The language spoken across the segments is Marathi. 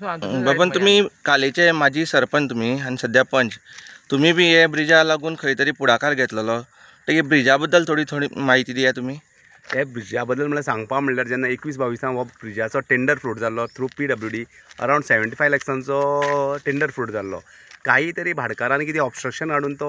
बाबन तुम्ही कालेचे माजी सरपंच तुम्ही आणि सध्या पंच तुम्ही बी हे ब्रिजा लागून खंय तरी पुढाकार घेतलेलो ते ब्रिजा बद्दल थोडी माहिती दिया तुम्ही। हे ब्रिजा बद्दल मला सांगपा म्हणल्यार जेन्ना 21-22 हो ब्रिजाचो टेंडर फ्रूट जाल्लो थ्रू PWD अराउंड 75 लॅक्सांचो टेंडर फ्रूट जाल्लो। काही तरी भाडकारांनी कितें ऑब्स्ट्रक्शन हाडून तो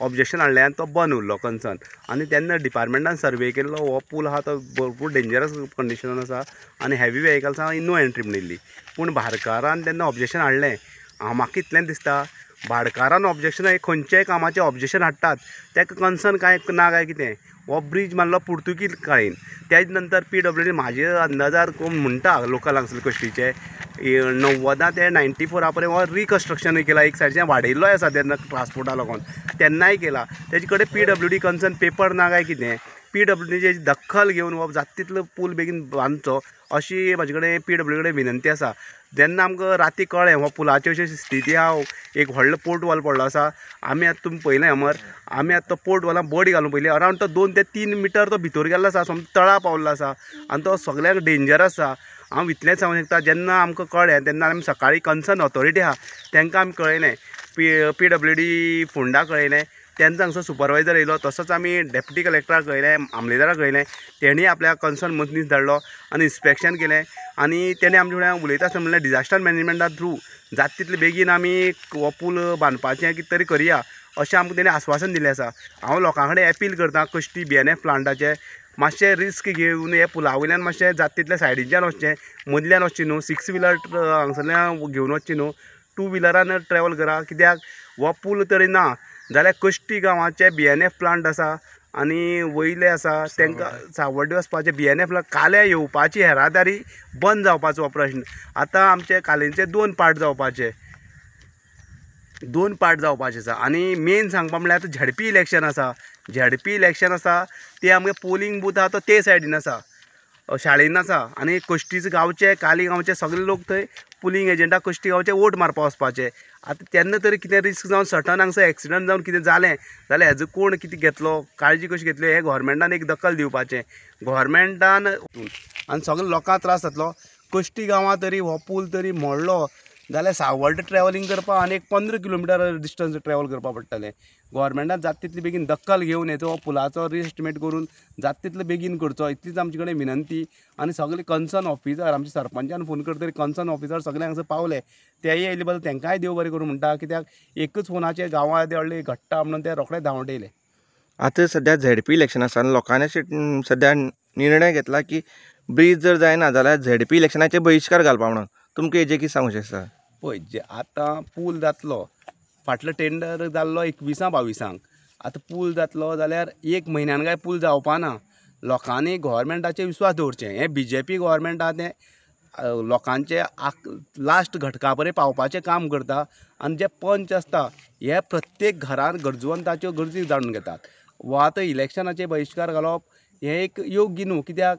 ऑब्जेक्शन हाडलें आनी तो बंद उरलो कन्सर्न आनी तेन्ना डिपार्टमेंटान सर्वे केल्लो हो पूल आहा तो भरपूर डेंजरस कंडिशनान आसा आनी हेवी व्हेकल्सां नो एंट्री म्हणिल्ली। पूण भाडकारान तेन्ना ऑब्जेक्शन हाडलें। म्हाका इतलें दिसता भाडकारान ऑब्जेक्शन हे खंयच्याय कामाचें ऑब्जेक्शन हाडटात तेका कन्सर्न काय ना काय कितें हो ब्रीज मारलो पुर्तुगीज काळीन त्याच नंतर PWD म्हाजे अंदाजार कोण म्हणटा लोकल हांगसर कश्टीचे 90 ते 94 पर्यंत हो रिकन्स्ट्रक्शनूय केला। एक सायडीन वाडयल्लोय आसा तेन्ना ट्रान्सपोर्टा लागून तेन्नाय केला। तेजे कडेन PWD कन्सर्न पेपर ना काय कितें PWDची दखल घेवन हो जाता तितलो पूल बेगीन बांदचो अशी म्हाजे कडेन PWD कडेन विनंती आसा। जेन्ना आमकां राती कळ्ळें हो पुलाची अशी स्थिती आहा एक व्हडलो पोर्ट वॉल पडलो आसा। आमी आतां तुमी पळयलें अमर आमी आतां तो पोर्ट वॉलाक बडी घालून पयली अराउंड तो 2 ते 3 मिटर तो भितर गेल्लो आसा समज तळा पावल्लो आसा आनी तो सगळ्याक डेंजरस आसा। हांव इतलेंच सांगूंक शकता जेन्ना आमकां कळ्ळें तेन्ना आमी सकाळीं कन्सर्न ऑथॉरिटी आहा तांकां आमी कळयलें PWD फोंडा कळयलें तेन्ना हांगसर सुपरवायझर येयलो तसोच आमी डेप्युटी कलेक्टराक कळयलें आमलेदाराक कळयलें तेणी आपल्या कन्सर्न मनीस धाडलो आनी इन्स्पेक्शन केलें आनी तेणें आमचे कडेन उलयता आसतना म्हणलें डिजास्टर मॅनेजमेंटा थ्रू जाता तितले बेगीन आमी हो पूल बांदपाचें कितें तरी करया अशें आमकां तेणें आश्वासन दिलें आसा। हांव लोकां कडेन अपील करतां कश्टी BNF प्लांटाचे मातशें रिस्क घेवन हे पुला वयल्यान मातशें जाता तितल्या सायडीच्यान वचचें मदल्यान वचचें न्हू 6 व्हिलर हांगसरल्यान घेवन वचचें न्हू 2 व्हिलरान ट्रॅवल करा कित्याक हो पूल तरी ना जाल्यार कश्टी गांवाचे BNF प्लांट आसा आनी वयले आसा तांकां सावड्डे वचपाचे BNF काले येवपाची येरादारी बंद जावपाचो हो प्रश्न। आतां आमचे कालेंचे 2 पार्ट जावपाचे आसा आनी मेन सांगपा म्हणल्यार आतां झडपी इलेक्शन आसा ते आमगे पोलिंग बूथ आहा तो ते सायडीन आसा शाळेन आसा आनी कश्टीचे गांवचे काली गांवचे सगळे लोक थंय पुलिंग एजंटाक कश्टी गांवचे वोट मारपा वचपाचे। आतां तेन्ना तरी कितें रिस्क जावन सडन हांगसर एक्सिडंट जावन कितें जालें जाल्यार हेजो कोण कितें घेतलो काळजी कशी घेतली हे गोव्हर्मेंटान एक दखल दिवपाचें गोव्हर्मेंटान आनी सगळे लोकांक त्रास जातलो। कश्टी गांवां तरी हो पूल तरी मोडलो जाल्यार सावड्डे ट्रॅव्हलिंग करपाक आनी एक 15 किलोमिटर डिस्टन्स ट्रॅव्हल करपा पडटलें। गोव्हर्मेंटान जाता तितली बेगीन दखल घेवन हेचो पुलाचो रिएस्टिमेट करून जाता तितलो बेगीन करचो इतलीच आमचे कडेन विनंती। आनी सगळे कन्सर्न ऑफिसर आमच्या सरपंचान फोन करतरी कन्सर्न ऑफिसर सगळे हांगसर पावले तेय येयले बद्दल तांकांय देव बरें करूं म्हणटा कित्याक एकच फोनाचेर गांवां व्हडले घडटा म्हणून ते रोखडे धांवट येयले। आता सध्या ZP इलेक्शन आसा आनी लोकांनी अशें सध्या निर्णय घेतला की ब्रीज जर जायना जाल्यार ZP इलेक्शनाचे बहिष्कार घालपा म्हणून तुमकां हेजेर कितें सांगूंक आसा? पळय जे आतां पूल जातलो फाटलो टेंडर जाल्लो 21-22 आतां पूल जातलो जाल्यार 1 म्हयन्यान काय पूल जावपा ना। लोकांनी गोव्हर्मेंटाचेर विश्वास दवरचें। हे BJP गोव्हर्मेंट आहा तें लोकांचे लास्ट घटका पर्यंत पावपाचें काम करता आनी जे पंच आसता हे प्रत्येक घरान गरजवंताच्यो गरजी जाणून घेतात। वो आतां इलेक्शनाचे बहिष्कार घालप हे एक योग्य न्हू कित्याक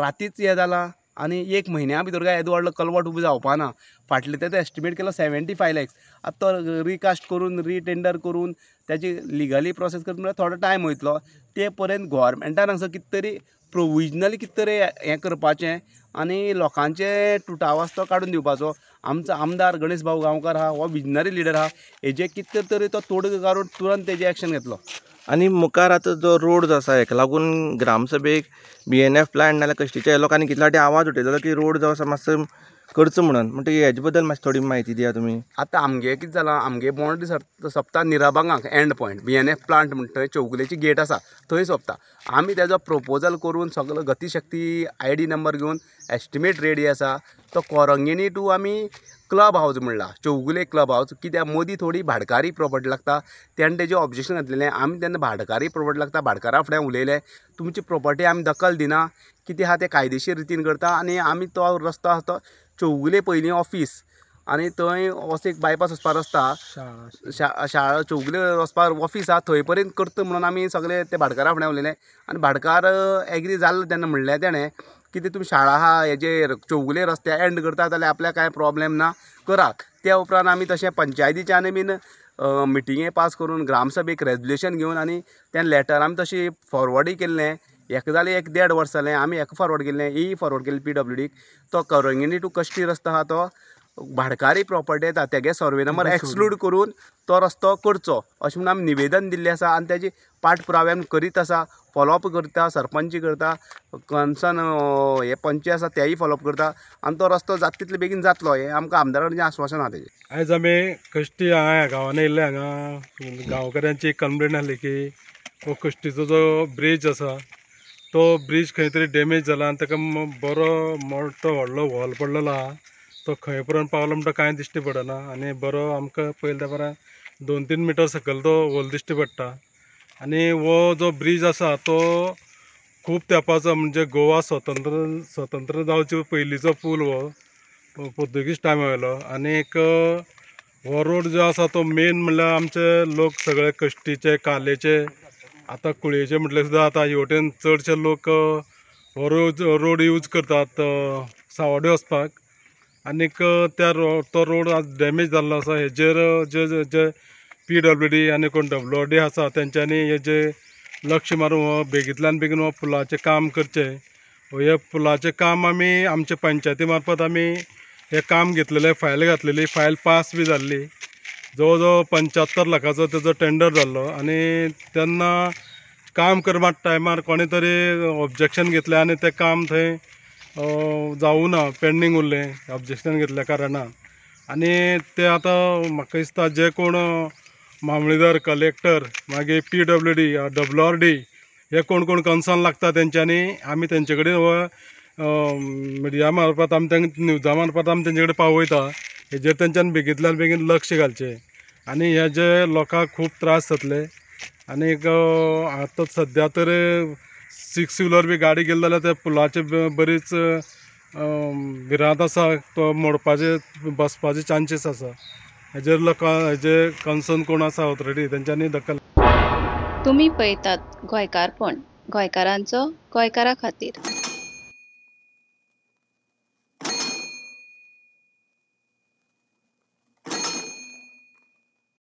रातीच हें जालां आनी 1 म्हयन्या भितर काय येदो व्हडलो कलवट उबो जावपा ना। फाटले ते एस्टिमेट केलो 75 लॅक्स आतां तो रिकास्ट करून रिटेंडर करून त्याची लिगली प्रोसेस करता म्हळ्यार थोडो टायम वयतलो ते पर्यंत गोव्हर्मेंटान हांगसर कितें तरी प्रोविजनली कितें तरी हें करपाचें आनी लोकांचे तुटावस्तो काडून दिवपाचो। आमचो आमदार गणेश भाऊ गांवकार आहा हो विजनरी लिडर आहा हेजे कितें तरी तो तोडगो काडून तुरंत तेजेर एक्शन घेतलो। आनी मुखार आतां जो रोड जो आसा हेका लागून ग्रामसभेक BNF प्लांट नाल्यार कश्टीच्या लोकांनी कितले फावटी आवाज उठयलेलो की रोड जो आसा मातसो करचो म्हणून म्हणटकीर हेजे बद्दल मातशी थोडी म्हायती दिया तुमी। आतां आमगे कितें जालां आमगे बाउंड्री सोंपता निराभांगाक एंड पॉयंट BNF प्लांट म्हणटा थंय चौगुलेची गेट आसा थंय सोंपता। आमी तेजो प्रपोजल करून सगळो गतीशक्ती ID नंबर घेवन एस्टिमेट रेडी आसा। तो कोरंगेनी टू आमी क्लब हावज म्हणला चौगुले क्लब हावज कित्याक मदीं थोडी भाडकारी प्रॉपर्टी लागता तेणें तेजें ऑब्जेक्शन घातलेलें आमी तेन्ना भाडकारी प्रॉपर्टी लागता भाडकारा फुड्यान उलयलें तुमची प्रॉपर्टी आमी दखल दिना कितें आहा तें कायदेशीर रितीन करता आनी आमी तो रस्तो आसा तो चौगुले पयलीं ऑफिस आनी थंय असो एक बायपास वचपा रस्ता शाळा चौगुले वचपाक ऑफिस आहा थंय पर्यंत करता म्हणून आमी सगळे ते भाडकारा फुड्यान उलयलें आनी भाडकार एग्री जाल्लो तेन्ना म्हणलें तेणें कितें तुमी शाळा आहा हेजेर चौगुले रस्त्या एंड करता जाल्यार आपल्याक कांय प्रॉब्लेम ना करात। त्या उपरांत आमी तशें पंचायतीच्यान बीन मिटिंगे पास करून ग्रामसभेक रेजोल्युशन घेवन आनी तें लेटर आमी तशी फॉरवर्डूय केल्लें हेका जालें 1.5 वर्स जालें आमी हेका फॉरवर्ड केल्लें ही फॉरवर्ड केल्लें PWDक तो करंगेनी टू कश्टी रस्तो आहा तो भाडकारी प्रॉपर्टी येता तेगे सर्वे नंबर एक्सक्लूड करून तो रस्तो करचो अशें म्हणून आमी निवेदन दिल्लें आसा आनी तेजी पाठपुरावे आमी करीत आसा फॉलोअप करता सरपंच करता कन्सर्न हे पंच आसा तेय फॉलोअप करता आनी तो रस्तो जाता तितले बेगीन जातलो हें आमकां आमदारा कडल्यान आश्वासन आहा तेजें आयज आमी कश्टी हांगा गांवांनी येयल्ले हांगा गांवकाऱ्यांची एक कंप्लेन आसली की हो कश्टीचो जो ब्रीज आसा तो ब्रीज खंय तरी डॅमेज जाला आनी ताका बरो मोठो व्हडलो व्हॉल पडलेलो आहा तो खंय पर्यंत पावलो म्हणटा कांय दिश्टी पडना आनी बरो आमकां पयले तेंपरान 2-3 मिटर सकयल तो व्हॉल दिश्टी पडटा आनी हो जो ब्रीज आसा तो खूब तेंपाचो म्हणजे गोवा स्वतंत्र जावचे पयलींचो पूल हो पोर्तुगीज टायमा वयलो आनी एक हो रोड जो आसा तो मेन म्हणल्यार आमचे लोक सगळे कश्टीचे कालेचे आतां कुळयेचे म्हटल्यार सुद्दां आतां हेवटेन चडशे लोक हो रोड यूज करतात सावड्डे वचपाक आनीक तो रोड आज डॅमेज जाल्लो आसा हेजेर जे PWD आनी कोण WRD आसा तेंच्यांनी हेजे लक्ष मारून हो बेगींतल्यान बेगीन हो पुलाचें काम करचें हे पुलाचें काम आमी आमचे पंचायती मार्फत आमी हे काम घेतलेलें फायल घातलेली फायल पास बी जाल्ली जवळ जवळ 75 लाखाचो तेजो टेंडर जाल्लो आनी तेन्ना काम करपा टायमार कोणे तरी ऑब्जेक्शन घेतलें आनी तें काम थंय जावूं ना पेंडींग उरलें ऑब्जेक्शन घेतल्या कारणान आनी ते आतां म्हाका दिसता जे कोण मामलेदार कलेक्टर मागीर PWD WRD हे कोण कोण कन्सर्न लागता तेंच्यांनी आमी तेंचे कडेन मिडिया मार्फत आमी तांकां न्यूजा मार्फत आमी तेंचे कडेन पावयता हेजेर तेंच्यांनी बेगींतल्यान बेगीन लक्ष घालचें आनी हे जे लोकांक खूब त्रास जातले आनीक आतां सद्या तर 6 व्हिलर बी गाडी गेली जाल्यार त्या पुलाचे बरीच भिरांत आसा तो मोडपाचे बसपाचे चान्सीस आसा हेजेर हेजे कन्सर्न कोण आसा ऑथॉरिटी तेंच्यांनी दखल तुम्ही पळयतात गोंयकारपण गोंयकारांचो गोंयकारा खातीर.